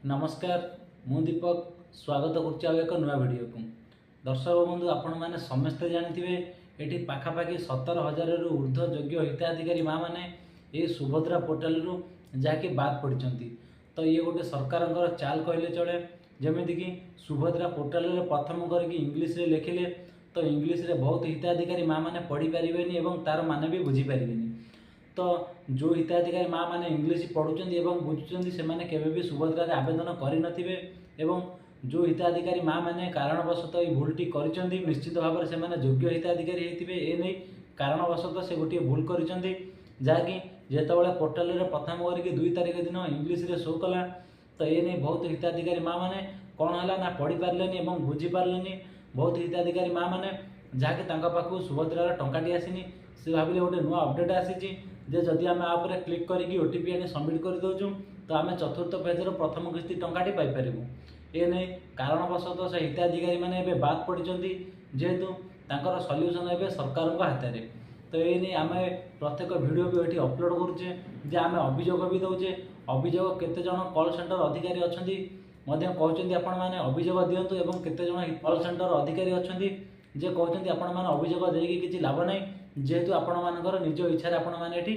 नमस्कार मु दीपक स्वागत कर नुआ वीडियो को दर्शक बंधु आपण मैंने समस्ते जानी ये पाखापाखि 17,000 रु ऊर्ध्व योग्य हिताधिकारी माँ मैंने ये सुभद्रा पोर्टाल रु जाकि बाद पड़ती। तो ये गोटे सरकार चाल कहले चले जमीक सुभद्रा पोर्टाल रे प्रथम करके इंग्लीश रे लिखिले तो इंग्लीश रे बहुत हिताधिकारी माँ मैंने पढ़ी पारे तार माने भी बुझीपारे। तो जो हिताधिकारी माँ मैंने इंग्लीश पढ़ुं बुझुं से केवे सुभद्रा आवेदन कर जो हिताधिकारी माँ मैंने कारणवशतः ये भूलटी कर निश्चित भाव में योग्य हिताधिकारी होते ए नहीं कारणवशतः से गोटे भूल कर जहाँकि जितेबाला पोर्टाल प्रथम करके 2 तारिख दिन इंग्लीश रे शो कला तो ये नहीं बहुत हिताधिकारी माँ मैंने कौन है ना पढ़ी पारे बुझीपारे। बहुत हिताधिकारी माँ मैंने जहाँकि पाखु सुभद्रार टंकाटी आसनी से भाविले गोटे नुआ अपडेट आसी जदि आम आप क्लिक करके ओटीपी आने सबमिट कर दौचु तो आम चतुर्थ पेज प्रथम किस्ती टंकाटी पाइपर। ये नहीं कारणवशतः से हिताधिकारी मैंने बाद पड़ी जेहेतु तांकर सल्यूशन ए सरकार हाथ में। तो ये नहीं आम प्रत्येक वीडियो भी ये अपलोड करुचे आम अभियोग भी दौचे अभियोग केते जन कॉल सेंटर अधिकारी अच्छा कहते आपण मैंने अभियोग दिंतु एवं केते जन कॉल सेंटर अधिकारी अच्छा जे कहते आपण मैंने अभियोग देकी किसी लाभ नहीं जेहेतु आपण मानकर निज इच्छा आपण मैंने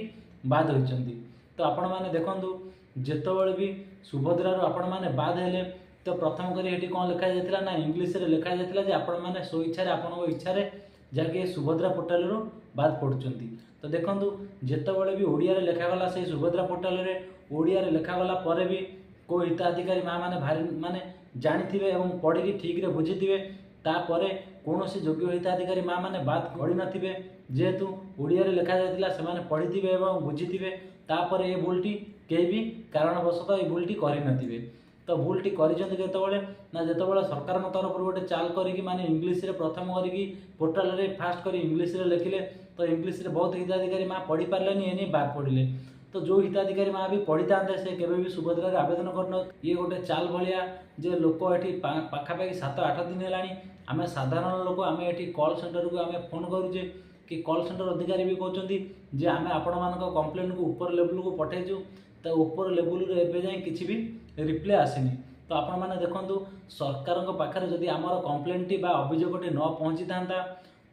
बाद होती। तो आपण मैंने देखु जितेबाला भी सुभद्रार आपण मैंने बाद हेले तो प्रथम कर कौन लिखा जाता ना इंग्लीश रे लिखा जाता आपण मैंने सो इच्छा आपण इच्छा जहाँकि सुभद्रा पोर्टाल रु बाद पड़ुंट। तो देखो जितेबाला भी ओडिया लिखागला से सुभद्रा पोर्टाल रे ओडिया लिखागला पर भी को हिताधिकारी माँ मैंने भारी माने जानी थे पढ़ी ठीक रे बुझी थे तापर कौन से योग्य हिताधिकारी माँ मैंने बात गढ़ी नथिबे जेहेतु ओडिया लिखा जाता से पढ़ी थे बुझी थे तापर ये भूलटी कहीं भी कारणवशतः ये भूलटी कर। तो भूलटी करते ना जितेबाला सरकार तरफ गोटे चाल करी माने इंग्लीश रे प्रथम करके पोर्टाल रे फास्ट कर इंग्लीश रे लिखिले तो इंग्लीश रे बहुत हिताधिकारी माँ पढ़ी पारे ये बाद पढ़िले। तो जो हिताधिकारी माँ भी पढ़ी था से केवे भी सुभद्रा आवेदन करन ये गोटे चाल भाया जे लोक ये पाखापाखि 7-8 दिन है आम साधारण लोक आम ये कॉल सेंटर को आम फोन करुचे कि कॉल सेंटर अधिकारी भी कहते जे आम आपण मान कंप्लेन को ऊपर लेवल को पठेचु तो ऊपर लेवल एवं जाए किसी भी रिप्लाई आसनी। तो आपण मैंने देखु सरकार पाखे जदि आमर कंप्लेन टी अभियोगटी न पहुँची था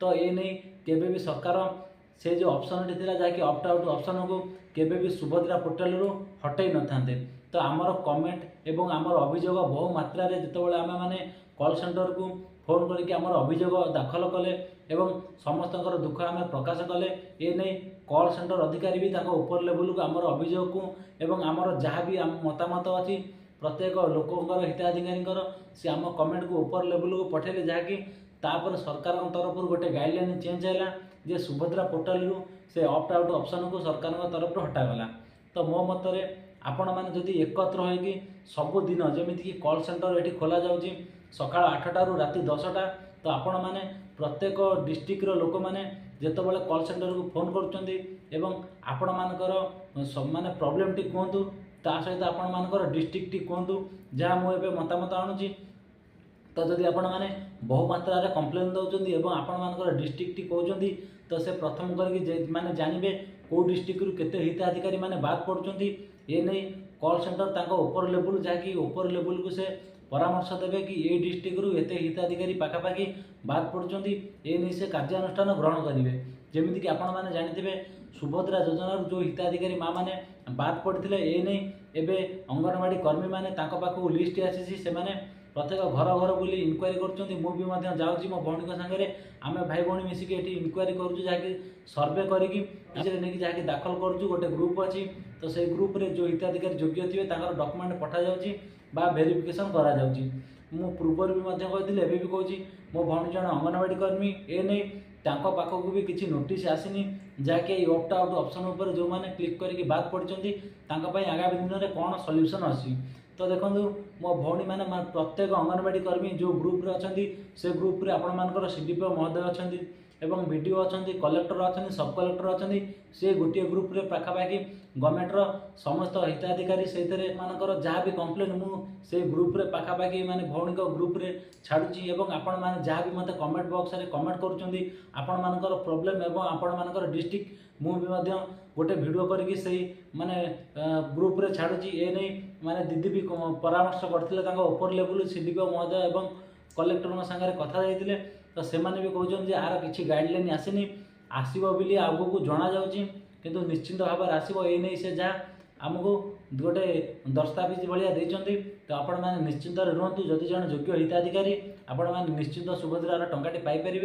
तो ये नहीं केवे भी सरकार से जो ऑप्शन थी जहाँकि ऑप्ट आउट ऑप्शन को केवे भी सुभद्रा पोर्टाल रु हटई न था। तो आमर कमेंट एवं आमर अभियोग बहु मात्रा जितेबाला आम मैंने कॉल सेंटर को फोन करके आमर अभियोग दाखल कले एवं समस्त दुख आम प्रकाश कले ये नहीं कॉल सेंटर अधिकारी भी ऊपर लेवल को आमर अभियोग को एवं आमर जहाँ भी मतामत अच्छी प्रत्येक लोकंर हिताधिकारी सी आम कमेंट को ऊपर लेवल को पठेले जहाँकि तापर सरकार तरफ गोटे गाइडलाइन चेंज है जे सुभद्रा पोर्टाल रु से ऑप्ट आउट ऑप्शन को सरकार तरफ हटागला। तो मो मतरे आपण मैंने जदि एकत्र होगी सबुदिन जमीक कॉल सेंटर ये खोल जाऊँगी सका 8टा रु राति 10टा तो आपण मैंने प्रत्येक डिस्ट्रिक्ट लोक मैंने जितेबाला कॉल सेंटर को फोन करुँच आपण मानकर माने प्रॉब्लम टी कहतु ता सहित आपण मानकर डिस्ट्रिक्ट टी कहतु जहाँ मुझे मतामत आणुची। तो जदि आपण मैंने बहु मात्रा कंप्लेन दौरान आपण मानकर डिस्ट्रिक्ट टी कहते तो से प्रथम करके माने जानवे कौ डिस्ट्रिक्ट रु केते हिताधिकारी माने बाद पड़ुंट ये नहीं कॉल सेंटर तांको ऊपर लेवल जहाँकि ऊपर लेवल को से परामर्श देवे कि ये डिस्ट्रिक्ट रु एते हिताधिकारी पाखापाखि बाद पड़ुंट ये नहीं से कार्यानुष्ठान ग्रहण करेंगे। जमीक आपण मैंने जानी सुभद्रा योजना जो हिताधिकारी माँ मैंने बाद पड़ते ये नहीं एवं अंगनवाड़ी कर्मी मैंने पाखु लिस्ट आसी से प्रत्येक घर घर बुली इनक्वारी कर जाऊँगी मो भौणी सागर आम भाई भौणी मिसिक ये इनक्वारी करुँ जहाँकि सर्वे करके जहाँकि दाखल करुँ गोटे ग्रुप अच्छी तो से ग्रुप रे जो हिताधिकारी योग्य थे डॉक्यूमेंट पठा जाऊँगी वेरिफिकेशन करा जाउची। मु पूर्वर भी कहती एवं भी कहूँ मो भौणी जन अंगनवाड़ी कर्मी ए नहीं तांको पाखक भी किसी नोटिस आसनी जहाँकि ऑप्ट आउट ऑप्शन उपर जो मैंने क्लिक करके बाद पड़ती आगामी दिन में कौन सल्यूशन आसी। तो देखो मो भौणी मैंने प्रत्येक अंगनवाड़ी कर्मी जो ग्रुप रे अछंती से ग्रुप रे आपण मानकर सीडीपीओ महोदय अछंती एवं वीडियो अछंती कलेक्टर अछंती सब कलेक्टर अछंती से गोटे ग्रुप रे पाखापाखि गवर्नमेंट रो समस्त हिताधिकारी से मानकर जहाँ भी कंप्लेन से ग्रुप रे पाखापाखि माने भौणी ग्रुप रे छाड़ुची एवं आपण माने जहाँ भी मते कमेंट बॉक्स रे कमेंट करूचंदी आपण मानकर प्रॉब्लम एवं आपण मानकर डिस्ट्रिक्ट मु भी गोटे वीडियो करके से माने ग्रुप रे छाड़ुची ए नहीं माने दीदी भी परामर्श करथिले तांको ऊपर लेवल सीडीपीओ महोदय एवं कलेक्टर संगे कथा जाइतिले तो सेमाने भी कहउछन जे आर किछि गाइडलाइन आसीनी आसीबो बिली आगु को जणा जाउछि किंतु निश्चिंत भाव आसीबो ए नै से जा आमको गोटे दस्तावेज भाया देते तो आपण मैंने निश्चिंत रुहतु जदि जन योग्य हिताधिकारी आपण मैंने निश्चिंत सुभद्रार टंकाटी पाइपर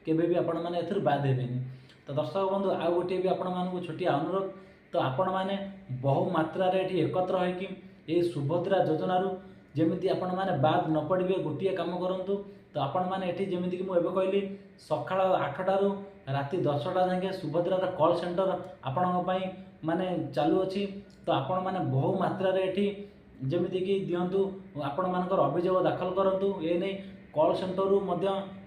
केवे भी आपण मैंने एथुर बाद हेबेनी। तो दर्शक बंधु आउ गोटे भी आपण मानक छोटिया अनुरोध तो आपण मैंने बहु मात्रा ये एकत्र होगी सुभद्रा योजनारू जमी आपण मैंने बाद न पड़े गोटे कम करूँ तो आपण मैंने ये जमीक मुझे कहली सका 8टारू राति 10टा जाके सुभद्रार कॉल सेंटर आपण माने चालू अच्छी तो आपण मैंने बहु मात्रा ये जमीक दिंतु आपण मानकर अभियोग दाखल करूँ ये नहीं कॉल सेंटर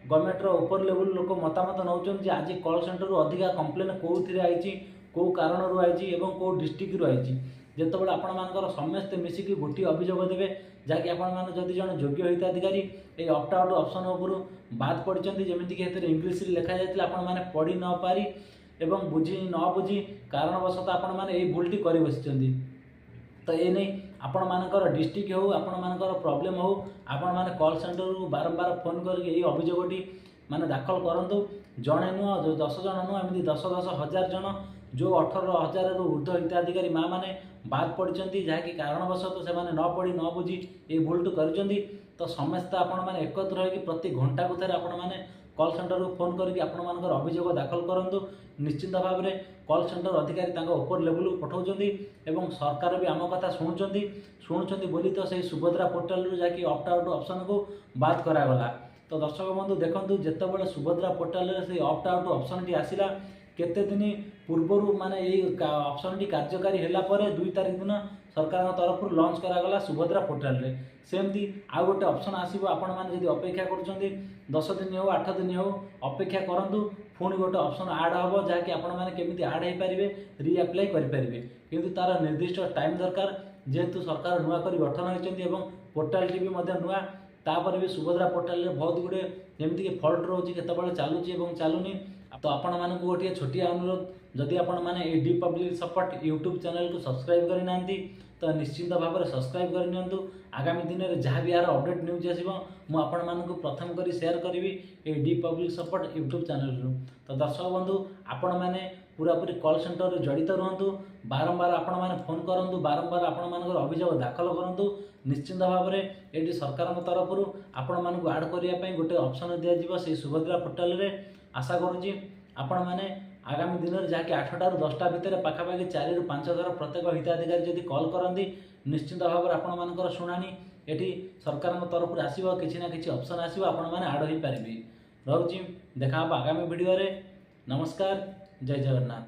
गवर्नमेंट ऊपर लेवल लोक मतामत नौकरी आज कॉल सेंटर अधिका कंप्लेन कौन आई कौ कारण आई कौ डिस्ट्रिक्ट रू आई जिते आपण मानकर समस्ते मिसिकी गोटे अभियोग देवे जहाँकि आपण जदि जन योग्य हिताधिकारी ये ऑप्ट आउट ऑप्शन उपरू बाद पड़ते जमीक इंग्लीश लिखा जाता आपण मैंने पढ़ी न पारी एवं बुझी न बुझी कारणवशतः आपण मैंने ये भूलटी कर बसी तो ये नहीं आपण मानकर डिस्ट्रिक्ट हो आपण मानकर प्रॉब्लम हो आपण माने कॉल सेंटर को बारंबार फोन करके ये अभियोगटी माने दाखल करंतु जणे नुह 10 जन नुह एमती 10 हजार जन जो 18,000 रु ऊर्ध्व हिताधिकारी माँ मैंने बाद पड़ती जहाँकि कारणवशतः से न पढ़ी न बुझी ये भूलटू कर तो समस्त आपण मैंने एकत्र होगी प्रति घंटा को थे आपण मैंने कॉल सेंटर को फोन करके आपण मानकर अभियोग दाखल करूँ निश्चिंत भाव में कॉल सेंटर अधिकारी ऊपर लेवल पठाउछन्ति एवं सरकार भी आम कथा शुणुछन्ति बोली तो सही सुभद्रा पोर्टाल रू जाकि ऑप्ट आउट ऑप्शन को बाद करागला। तो दर्शक बंधु देखंतु जेतेबेले सुभद्रा पोर्टाल रे से ऑप्ट आउट ऑप्शन टी आसिला केते दिन पूर्व माने ये ऑप्शन टी कार्यकारी हैला परे 2 तारिख दिन सरकार तरफ लॉन्च करागला सुभद्रा पोर्टाल रे सेमती आउ गोटे ऑप्शन आसीबो आपण माने जदि अपेक्षा करूछन्ति 10 दिन हो 8 दिन हो अपेक्षा करंतु पुणी गोटे ऑप्शन आड हम जहाँकि आपण मैंने केमी आड हो पारे रिअप्लाई करेंगे किंतु तार निर्दिष्ट टाइम दरकार जेहेतु सरकार नुआ कर गठन होती पोर्टाल टी भी नुआ तापर भी सुभद्रा पोर्टाल बहुत गुड़े जमीक फल्ट रोचे केतबेले चलुची चलुनी तो आपण मानक गोटे छोटिया अनुरोध जदि आपण मैंने A D public support YouTube channel को सब्सक्राइब करना तो निश्चिंत भाव में सब्सक्राइब करनी आगामी दिन में जहाँ भी यार अपडेट न्यूज आसो मुझे प्रथम करी शेयर करी A D public support YouTube channel रू। तो दर्शक बंधु आपण मैंने पूरापूरी कॉल सेंटर जड़ित रुहतु बारंबार आपण मैंने फोन करूँ बारंबार आपण मानकर अभियोग दाखल करूँ निश्चिंत भाव में ये सरकार तरफ आपण मानक आड करने गोटे ऑप्शन दिज्व से सुभद्रा पोर्टाल रे आशा करुँची आपण मैंने आगामी दिन में जहाँकि 8टारू 10टा भितर पाखापाखि 4 ରୁ 5 थर प्रत्येक हिताधिकारी जदि कॉल करती निश्चिंत भाव में आपण मानकर शुणानी एटी सरकार तरफ आसो कि ना कि ऑप्शन आसो आपण मैंने आड हो पारे रोची देखा आगामी वीडियो रे। नमस्कार, जय जगन्नाथ।